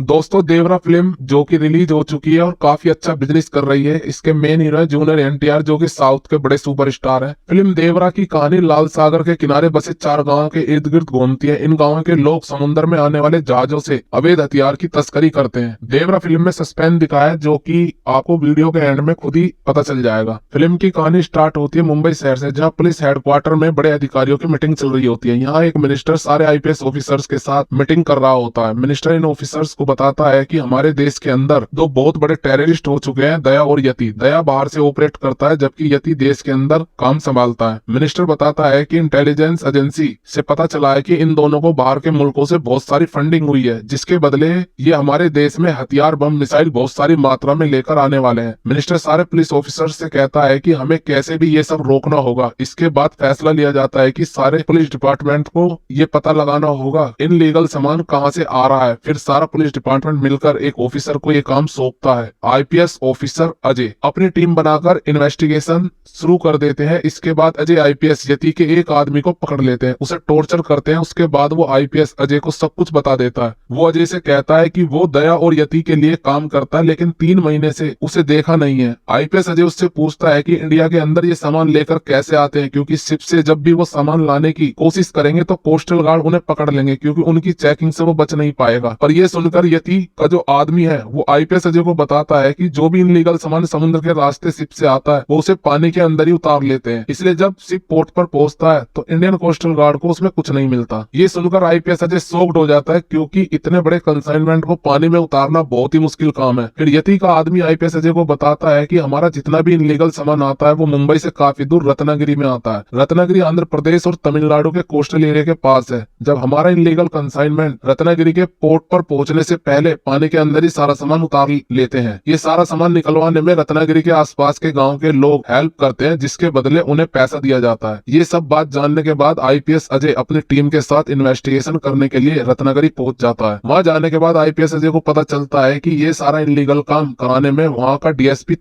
दोस्तों देवरा फिल्म जो कि रिलीज हो चुकी है और काफी अच्छा बिजनेस कर रही है। इसके मेन हीरो है जूनियर एनटीआर जो कि साउथ के बड़े सुपरस्टार हैं। फिल्म देवरा की कहानी लाल सागर के किनारे बसे 4 गांवों के इर्द गिर्द घूमती है। इन गांवों के लोग समुद्र में आने वाले जहाजों से अवैध हथियार की तस्करी करते हैं। देवरा फिल्म में सस्पेंस दिखाया है जो कि आपको वीडियो के एंड में खुद ही पता चल जाएगा। फिल्म की कहानी स्टार्ट होती है मुंबई शहर से, जहाँ पुलिस हेडक्वार्टर में बड़े अधिकारियों की मीटिंग चल रही होती है। यहाँ एक मिनिस्टर सारे आईपीएस ऑफिसर्स के साथ मीटिंग कर रहा होता है। मिनिस्टर इन ऑफिसर्स को बताता है कि हमारे देश के अंदर 2 बहुत बड़े टेररिस्ट हो चुके हैं, दया और यति। दया बाहर से ऑपरेट करता है जबकि यति देश के अंदर काम संभालता है। मिनिस्टर बताता है कि इंटेलिजेंस एजेंसी से पता चला है कि इन दोनों को बाहर के मुल्कों से बहुत सारी फंडिंग हुई है, जिसके बदले ये हमारे देश में हथियार बम मिसाइल बहुत सारी मात्रा में लेकर आने वाले हैं। मिनिस्टर सारे पुलिस ऑफिसर से कहता है कि हमें कैसे भी ये सब रोकना होगा। इसके बाद फैसला लिया जाता है कि सारे पुलिस डिपार्टमेंट को ये पता लगाना होगा इन लीगल सामान कहाँ से आ रहा है। फिर सारा पुलिस डिपार्टमेंट मिलकर एक ऑफिसर को ये काम सौंपता है। आईपीएस ऑफिसर अजय अपनी टीम बनाकर इन्वेस्टिगेशन शुरू कर देते हैं। इसके बाद अजय आईपीएस यति के एक आदमी को पकड़ लेते हैं, उसे टॉर्चर करते हैं। उसके बाद वो आईपीएस अजय को सब कुछ बता देता है। वो अजय से कहता है कि वो दया और यति के लिए काम करता है लेकिन 3 महीने से उसे देखा नहीं है। आईपीएस अजय उससे पूछता है कि इंडिया के अंदर ये सामान लेकर कैसे आते हैं, क्योंकि शिप से जब भी वो सामान लाने की कोशिश करेंगे तो कोस्टल गार्ड उन्हें पकड़ लेंगे, क्योंकि उनकी चेकिंग से वो बच नहीं पाएगा। पर ये सुनकर यति का जो आदमी है वो आईपीएस अजय को बताता है कि जो भी इनलीगल सामान समुद्र के रास्ते शिप से आता है वो उसे पानी के अंदर ही उतार लेते हैं। इसलिए जब शिप पोर्ट पर पहुंचता है तो इंडियन कोस्टल गार्ड को उसमें कुछ नहीं मिलता। ये सुनकर आईपीएस अजय शॉक्ड हो जाता है, क्योंकि इतने बड़े कंसाइनमेंट को पानी में उतारना बहुत ही मुश्किल काम है। फिर यति का आदमी आईपीएस अजय को बताता है कि हमारा जितना भी इनलीगल सामान आता है वो मुंबई से काफी दूर रत्नागिरी में आता है। रत्नागिरी आंध्र प्रदेश और तमिलनाडु के कोस्टल एरिया के पास है। जब हमारा इनलीगल कंसाइनमेंट रत्नागिरी के पोर्ट पर पहुंचने से पहले पानी के अंदर ही सारा सामान उतार लेते हैं। ये सारा सामान निकलवाने में रत्नागिरी के आसपास के गांव के लोग हेल्प करते हैं, जिसके बदले उन्हें पैसा दिया जाता है। ये सब बात जानने के बाद आईपीएस अजय अपनी टीम के साथ इन्वेस्टिगेशन करने के लिए रत्नागिरी पहुंच जाता है। वहां जाने के बाद आईपीएस अजय को पता चलता है कि ये सारा इनलीगल काम कराने में वहाँ का डीएसपी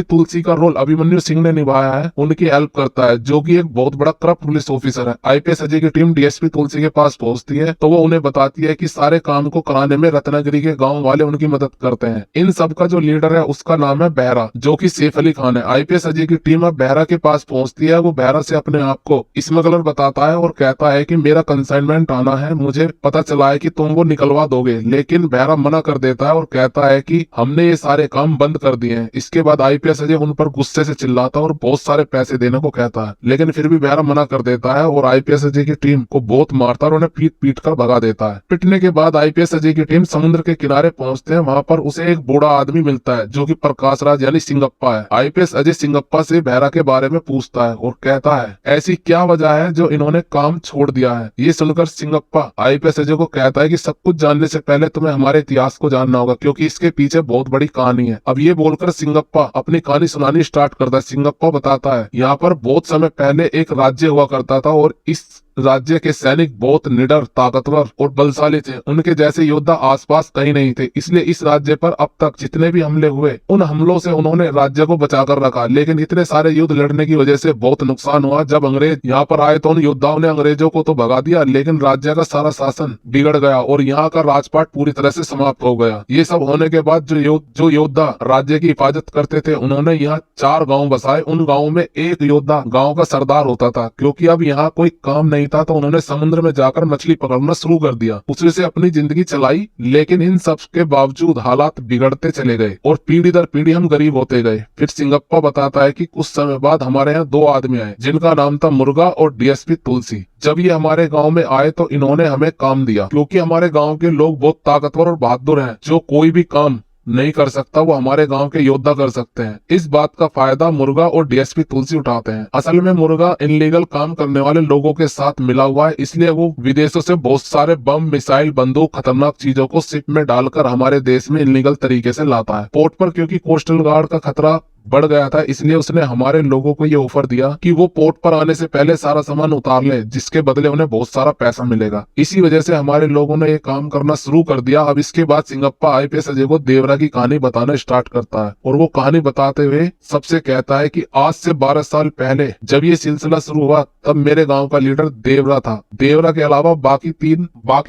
तुलसी का रोल अभिमन्यु सिंह ने निभाया है। उनकी हेल्प करता है, जो कि एक बहुत बड़ा करप्ट पुलिस ऑफिसर है। आईपीएस अजय की टीम डीएसपी तुलसी के पास पहुंचती है तो वो उन्हें बताती है कि सारे काम को कराने में रत्नागिरी के गाँव वाले उनकी मदद करते हैं। इन सब का जो लीडर है उसका नाम है बेहरा, जो कि सैफ अली खान है। आईपीएस अजय की टीम अब बेहरा के पास पहुंचती है। वो बेहरा से अपने आप को स्मगलर बताता है और कहता है कि मेरा कंसाइनमेंट आना है, मुझे पता चला है कि तुम वो निकलवा दोगे। लेकिन बेहरा मना कर देता है और कहता है कि हमने ये सारे काम बंद कर दिए हैं। इसके बाद आईपीएस अजय उन पर गुस्से से चिल्लाता है और बहुत सारे पैसे देने को कहता है, लेकिन फिर भी बेहरा मना कर देता है और आईपीएस अजय की टीम को बहुत मारता है और उन्हें पीट कर भगा देता है। पिटने के बाद आईपीएस अजय की टीम समुद्र के किनारे पहुंचते हैं। वहां पर उसे एक बूढ़ा आदमी मिलता है जो कि प्रकाश राज यानी सिंगप्पा है। आईपीएस अजय सिंगप्पा से बेहरा के बारे में पूछता है और कहता है ऐसी क्या वजह है जो इन्होंने काम छोड़ दिया है। ये सुनकर सिंगप्पा आईपीएस अजय को कहता है कि सब कुछ जानने से पहले तुम्हें हमारे इतिहास को जानना होगा, क्योंकि इसके पीछे बहुत बड़ी कहानी है। अब ये बोलकर सिंगप्पा अपनी कहानी सुनानी स्टार्ट करता है। सिंगप्पा बताता है यहाँ पर बहुत समय पहले एक राज्य हुआ करता था और इस राज्य के सैनिक बहुत निडर, ताकतवर और बलशाली थे। उनके जैसे योद्धा आसपास कहीं नहीं थे, इसलिए इस राज्य पर अब तक जितने भी हमले हुए उन हमलों से उन्होंने राज्य को बचाकर रखा। लेकिन इतने सारे युद्ध लड़ने की वजह से बहुत नुकसान हुआ। जब अंग्रेज यहाँ पर आए तो उन योद्धाओं ने अंग्रेजों को तो भगा दिया, लेकिन राज्य का सारा शासन बिगड़ गया और यहाँ का राजपाट पूरी तरह से समाप्त हो गया। ये सब होने के बाद जो योद्धा राज्य की हिफाजत करते थे उन्होंने यहाँ 4 गाँव बसाए। उन गाँव में एक योद्धा गाँव का सरदार होता था। क्योंकि अब यहाँ कोई काम नहीं था तो उन्होंने समुद्र में जाकर मछली पकड़ना शुरू कर दिया। उसी से अपनी जिंदगी चलाई, लेकिन इन सब के बावजूद हालात बिगड़ते चले गए और पीढ़ी दर पीढ़ी हम गरीब होते गए। फिर सिंगप्पा बताता है कि कुछ समय बाद हमारे यहाँ 2 आदमी आए जिनका नाम था मुर्गा और डीएसपी तुलसी। जब ये हमारे गांव में आए तो इन्होंने हमें काम दिया, क्योंकि हमारे गांव के लोग बहुत ताकतवर और बहादुर हैं। जो कोई भी काम नहीं कर सकता वो हमारे गांव के योद्धा कर सकते हैं। इस बात का फायदा मुर्गा और डीएसपी तुलसी उठाते हैं। असल में मुर्गा इनलीगल काम करने वाले लोगों के साथ मिला हुआ है, इसलिए वो विदेशों से बहुत सारे बम, मिसाइल, बंदूक, खतरनाक चीजों को शिप में डालकर हमारे देश में इनलीगल तरीके से लाता है। पोर्ट पर क्योंकि कोस्टल गार्ड का खतरा बढ़ गया था, इसलिए उसने हमारे लोगों को ये ऑफर दिया कि वो पोर्ट पर आने से पहले सारा सामान उतार ले, जिसके बदले उन्हें बहुत सारा पैसा मिलेगा। इसी वजह से हमारे लोगों ने ये काम करना शुरू कर दिया। अब इसके बाद सिंगप्पा आईपीएस अजय को देवरा की कहानी बताना स्टार्ट करता है और वो कहानी बताते हुए सबसे कहता है कि आज से 12 साल पहले जब ये सिलसिला शुरू हुआ तब मेरे गांव का लीडर देवरा था। देवरा के अलावा बाकी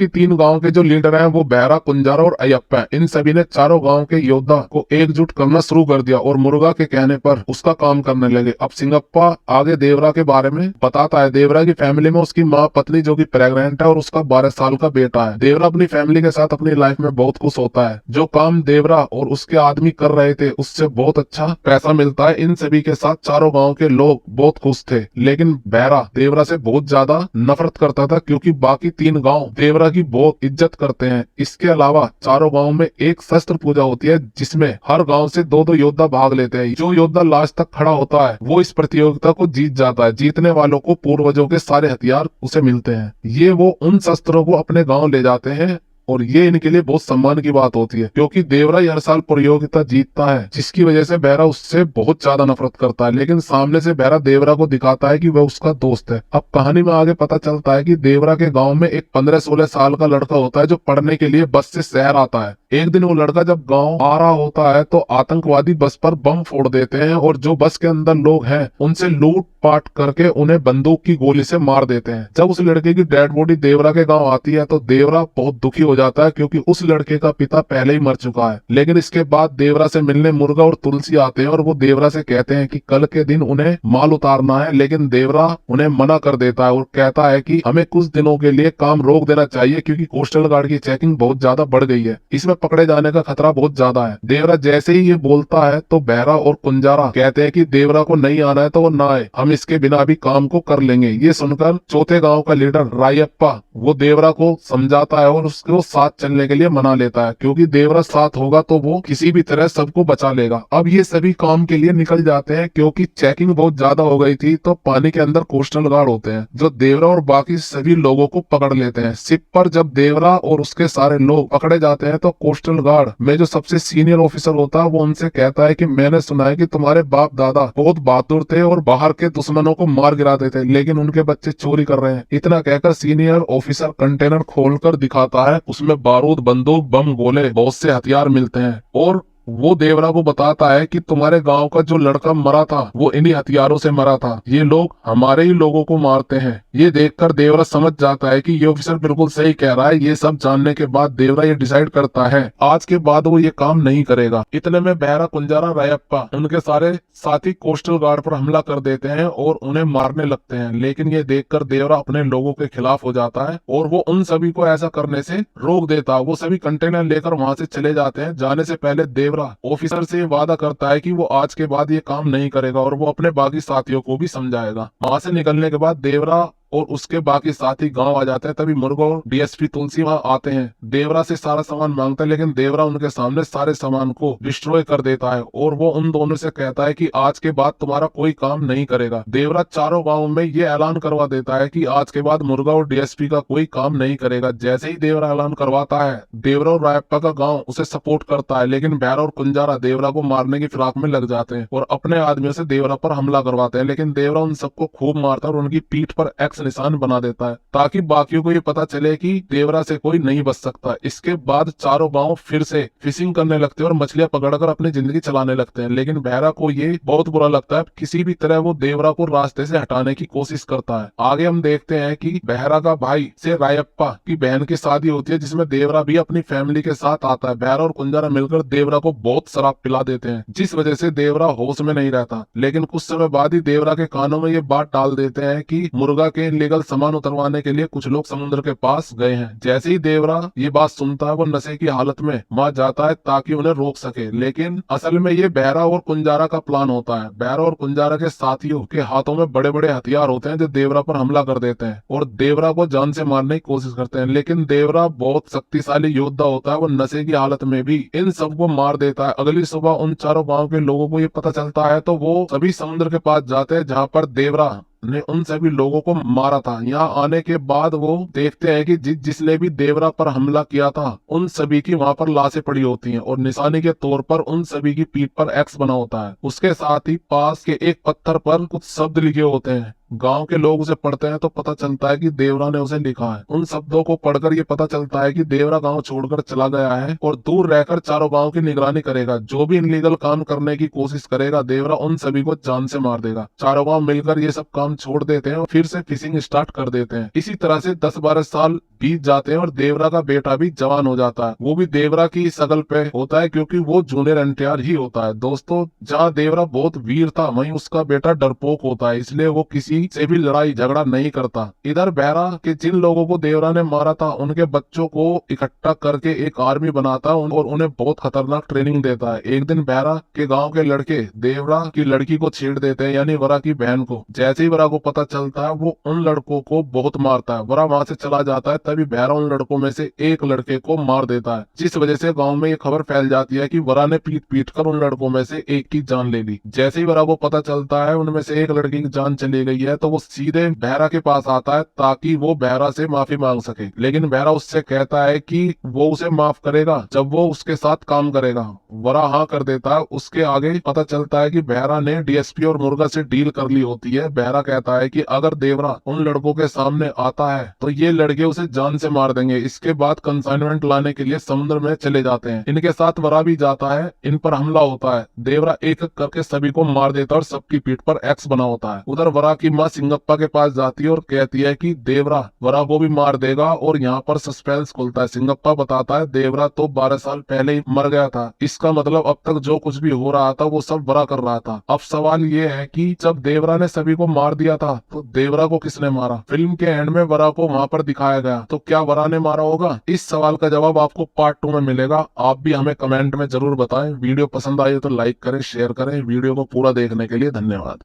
तीन गांव के जो लीडर हैं वो बहरा, कुंजारा और अयप्पा हैं। इन सभी ने चारों गांव के योद्धा को एकजुट करना शुरू कर दिया और मुर्गा के कहने पर उसका काम करने लगे। अब सिंगप्पा आगे देवरा के बारे में बताता है। देवरा की फैमिली में उसकी माँ पत्नी जो कि प्रेग्नेंट है और उसका 12 साल का बेटा है। देवरा अपनी फैमिली के साथ अपनी लाइफ में बहुत खुश होता है। जो काम देवरा और उसके आदमी कर रहे थे उससे बहुत अच्छा पैसा मिलता है। इन सभी के साथ चारों गांव के लोग बहुत खुश थे, लेकिन बहरा देवरा से बहुत ज्यादा नफरत करता था क्योंकि बाकी तीन गांव देवरा की बहुत इज्जत करते हैं। इसके अलावा चारों गांव में एक शस्त्र पूजा होती है जिसमें हर गांव से दो दो योद्धा भाग लेते हैं। जो योद्धा लास्ट तक खड़ा होता है वो इस प्रतियोगिता को जीत जाता है। जीतने वालों को पूर्वजों के सारे हथियार उसे मिलते हैं। ये वो उन शस्त्रों को अपने गांव ले जाते हैं और ये इनके लिए बहुत सम्मान की बात होती है क्योंकि देवरा हर साल प्रतियोगिता जीतता है, जिसकी वजह से बहरा उससे बहुत ज्यादा नफरत करता है। लेकिन सामने से बहरा देवरा को दिखाता है कि वह उसका दोस्त है। अब कहानी में आगे पता चलता है कि देवरा के गांव में एक 15-16 साल का लड़का होता है जो पढ़ने के लिए बस से शहर आता है। एक दिन वो लड़का जब गांव आ रहा होता है तो आतंकवादी बस पर बम फोड़ देते हैं और जो बस के अंदर लोग हैं उनसे लूट पाट करके उन्हें बंदूक की गोली से मार देते हैं। जब उस लड़के की डेड बॉडी देवरा के गांव आती है तो देवरा बहुत दुखी हो जाता है क्योंकि उस लड़के का पिता पहले ही मर चुका है। लेकिन इसके बाद देवरा से मिलने मुर्गा और तुलसी आते हैं और वो देवरा से कहते हैं कि कल के दिन उन्हें माल उतारना है, लेकिन देवरा उन्हें मना कर देता है और कहता है कि हमें कुछ दिनों के लिए काम रोक देना चाहिए क्योंकि कोस्टल गार्ड की चेकिंग बहुत ज्यादा बढ़ गई है, इसमें पकड़े जाने का खतरा बहुत ज्यादा है। देवरा जैसे ही ये बोलता है तो बहरा और कुंजारा कहते हैं कि देवरा को नहीं आना है तो वो ना आए, हम इसके बिना भी काम को कर लेंगे। ये सुनकर चौथे गांव का लीडर रायप्पा वो देवरा को समझाता है और उसको साथ चलने के लिए मना लेता है क्योंकि देवरा साथ होगा तो वो किसी भी तरह सबको बचा लेगा। अब ये सभी काम के लिए निकल जाते हैं क्योंकि चेकिंग बहुत ज्यादा हो गई थी। तो पानी के अंदर कोस्टल गार्ड होते हैं जो देवरा और बाकी सभी लोगों को पकड़ लेते हैं। शिप पर जब देवरा और उसके सारे लोग पकड़े जाते हैं तो कोस्टल गार्ड में जो सबसे सीनियर ऑफिसर होता है वो उनसे कहता है कि मैंने सुना है कि तुम्हारे बाप दादा बहुत बहादुर थे और बाहर के दुश्मनों को मार गिराते थे, लेकिन उनके बच्चे चोरी कर रहे हैं। इतना कहकर सीनियर ऑफिसर कंटेनर खोलकर दिखाता है, उसमें बारूद, बंदूक, बम, गोले, बहुत से हथियार मिलते हैं और वो देवरा को बताता है कि तुम्हारे गांव का जो लड़का मरा था वो इन्हीं हथियारों से मरा था, ये लोग हमारे ही लोगों को मारते हैं। ये देखकर देवरा समझ जाता है कि ये ऑफिसर बिल्कुल सही कह रहा है। ये सब जानने के बाद देवरा ये डिसाइड करता है आज के बाद वो ये काम नहीं करेगा। इतने में बहरा, कुंजारा, रायप्पा उनके सारे साथी कोस्टल गार्ड पर हमला कर देते हैं और उन्हें मारने लगते हैं। लेकिन ये देखकर देवरा अपने लोगों के खिलाफ हो जाता है और वो उन सभी को ऐसा करने से रोक देता है। वो सभी कंटेनर लेकर वहां से चले जाते हैं। जाने से पहले देवरा ऑफिसर से वादा करता है कि वो आज के बाद ये काम नहीं करेगा और वो अपने बाकी साथियों को भी समझाएगा। वहां से निकलने के बाद देवरा और उसके बाकी साथी गांव आ जाते हैं। तभी मुर्गा और डीएसपी तुलसी वहां आते हैं। देवरा से सारा सामान मांगता है लेकिन देवरा उनके सामने सारे सामान को डिस्ट्रॉय कर देता है और वो उन दोनों से कहता है कि आज के बाद तुम्हारा कोई काम नहीं करेगा। देवरा चारों गाँव में ये ऐलान करवा देता है कि आज के बाद मुर्गा और डीएसपी का कोई काम नहीं करेगा। जैसे ही देवरा ऐलान करवाता है देवरा और रायप्पा का गाँव उसे सपोर्ट करता है, लेकिन बहरा और कुंजारा देवरा को मारने की फिराक में लग जाते हैं और अपने आदमियों से देवरा पर हमला करवाते हैं। लेकिन देवरा उन सबको खूब मारता है और उनकी पीठ पर एक्स निशान बना देता है ताकि बाकियों को ये पता चले कि देवरा से कोई नहीं बच सकता। इसके बाद चारों गांव फिर से फिशिंग करने लगते हैं और मछलियां पकड़कर अपनी जिंदगी चलाने लगते हैं। लेकिन बहरा को ये बहुत बुरा लगता है। किसी भी तरह वो देवरा को रास्ते से हटाने की कोशिश करता है। आगे हम देखते हैं कि बहरा का भाई से रायप्पा की बहन की शादी होती है जिसमें देवरा भी अपनी फैमिली के साथ आता है। बहरा और कुंजारा मिलकर देवरा को बहुत शराब पिला देते हैं जिस वजह से देवरा होश में नहीं रहता। लेकिन कुछ समय बाद ही देवरा के कानों में ये बात डाल देते हैं कि मुर्गा के इलीगल सामान उतरवाने के लिए कुछ लोग समुद्र के पास गए हैं। जैसे ही देवरा ये बात सुनता है वो नशे की हालत में वहां जाता है ताकि उन्हें रोक सके। लेकिन असल में ये बहरा और कुंजारा का प्लान होता है। बहरा और कुंजारा के साथियों के हाथों में बड़े बड़े हथियार होते हैं जो देवरा पर हमला कर देते हैं और देवरा को जान से मारने की कोशिश करते हैं। लेकिन देवरा बहुत शक्तिशाली योद्धा होता है, वो नशे की हालत में भी इन सबको मार देता है। अगली सुबह उन चारों गांव के लोगों को ये पता चलता है तो वो सभी समुद्र के पास जाते हैं जहाँ पर देवरा ने उन सभी लोगों को मारा था। यहाँ आने के बाद वो देखते हैं कि जिसने भी देवरा पर हमला किया था उन सभी की वहाँ पर लाशें पड़ी होती हैं और निशानी के तौर पर उन सभी की पीठ पर एक्स बना होता है। उसके साथ ही पास के एक पत्थर पर कुछ शब्द लिखे होते हैं गांव के लोग उसे पढ़ते हैं तो पता चलता है कि देवरा ने उसे लिखा है। उन शब्दों को पढ़कर ये पता चलता है कि देवरा गांव छोड़कर चला गया है और दूर रहकर चारों गांव की निगरानी करेगा। जो भी इनलीगल काम करने की कोशिश करेगा देवरा उन सभी को जान से मार देगा। चारों गांव मिलकर ये सब काम छोड़ देते हैं और फिर से फिशिंग स्टार्ट कर देते हैं। इसी तरह से 10-12 साल बीत जाते हैं और देवरा का बेटा भी जवान हो जाता है। वो भी देवरा की शकल पे होता है क्योंकि वो जूनियर एनटीआर ही होता है। दोस्तों, जहाँ देवरा बहुत वीर था वहीं उसका बेटा डरपोक होता है, इसलिए वो किसी से भी लड़ाई झगड़ा नहीं करता। इधर बहरा के जिन लोगों को देवरा ने मारा था उनके बच्चों को इकट्ठा करके एक आर्मी बनाता है और उन्हें बहुत खतरनाक ट्रेनिंग देता है। एक दिन बहरा के गाँव के लड़के देवरा की लड़की को छेड़ देते हैं, यानी वरा की बहन को। जैसे ही वरा को पता चलता है वो उन लड़कों को बहुत मारता है। वरा वहां से चला जाता है, तभी बहरा उन लड़कों में से एक लड़के को मार देता है, जिस वजह से गांव में ये खबर फैल जाती है कि वरा ने पीट पीट कर उन लड़कों में से एक की जान ले ली। जैसे ही वरा को पता चलता है उनमें से एक लड़की की जान चली गई है तो वो सीधे बहरा के पास आता है ताकि वो बहरा से माफी मांग सके। लेकिन बहरा उससे कहता है कि वो उसे माफ करेगा जब वो उसके साथ काम करेगा। वरा हाँ कर देता है। उसके आगे पता चलता है कि बहरा ने डीएसपी और मुर्गा से डील कर ली होती है। बहरा कहता है कि अगर देवरा उन लड़कों के सामने आता है तो ये लड़के उसे जान से मार देंगे। इसके बाद कंसाइनमेंट लाने के लिए समुद्र में चले जाते हैं। इनके साथ वरा भी जाता है। इन पर हमला होता है। देवरा एक एक करके सभी को मार देता है और सबकी पीठ पर एक्स बना होता है। उधर वरा की माँ सिंगप्पा के पास जाती है और कहती है कि देवरा वरा को भी मार देगा और यहाँ पर सस्पेंस खुलता है। सिंगप्पा बताता है देवरा तो 12 साल पहले ही मर गया था। इसका मतलब अब तक जो कुछ भी हो रहा था वो सब वरा कर रहा था। अब सवाल ये है कि जब देवरा ने सभी को मार दिया था तो देवरा को किसने मारा? फिल्म के एंड में वरा को वहां पर दिखाया गया, तो क्या वरा ने मारा होगा? इस सवाल का जवाब आपको पार्ट 2 में मिलेगा। आप भी हमें कमेंट में जरूर बताएं। वीडियो पसंद आई तो लाइक करें, शेयर करें। वीडियो को पूरा देखने के लिए धन्यवाद।